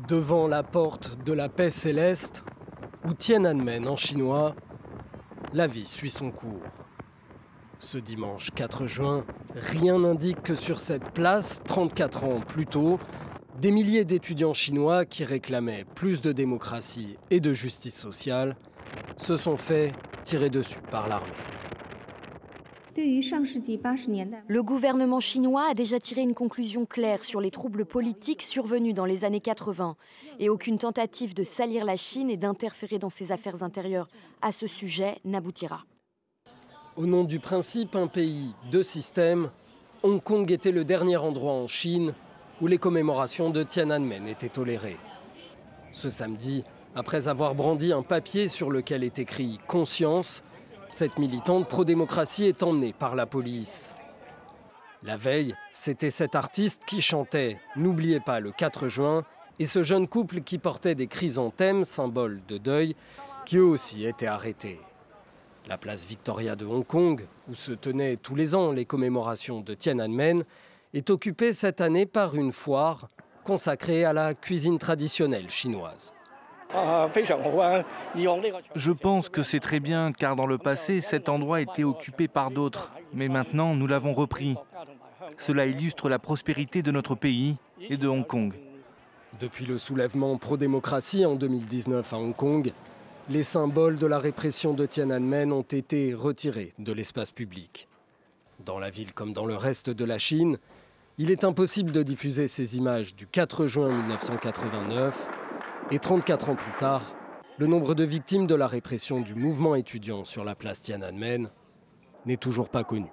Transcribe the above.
Devant la porte de la paix céleste, ou Tiananmen en chinois, la vie suit son cours. Ce dimanche 4 juin, rien n'indique que sur cette place, 34 ans plus tôt, des milliers d'étudiants chinois qui réclamaient plus de démocratie et de justice sociale se sont fait tirer dessus par l'armée. Le gouvernement chinois a déjà tiré une conclusion claire sur les troubles politiques survenus dans les années 80 et aucune tentative de salir la Chine et d'interférer dans ses affaires intérieures à ce sujet n'aboutira. Au nom du principe un pays, deux systèmes, Hong Kong était le dernier endroit en Chine où les commémorations de Tiananmen étaient tolérées. Ce samedi, après avoir brandi un papier sur lequel est écrit « Conscience », cette militante pro-démocratie est emmenée par la police. La veille, c'était cet artiste qui chantait « N'oubliez pas le 4 juin » et ce jeune couple qui portait des chrysanthèmes, symbole de deuil, qui eux aussi étaient arrêtés. La place Victoria de Hong Kong, où se tenaient tous les ans les commémorations de Tiananmen, est occupée cette année par une foire consacrée à la cuisine traditionnelle chinoise. Je pense que c'est très bien car dans le passé, cet endroit était occupé par d'autres. Mais maintenant, nous l'avons repris. Cela illustre la prospérité de notre pays et de Hong Kong. Depuis le soulèvement pro-démocratie en 2019 à Hong Kong, les symboles de la répression de Tiananmen ont été retirés de l'espace public. Dans la ville comme dans le reste de la Chine, il est impossible de diffuser ces images du 4 juin 1989. Et 34 ans plus tard, le nombre de victimes de la répression du mouvement étudiant sur la place Tiananmen n'est toujours pas connu.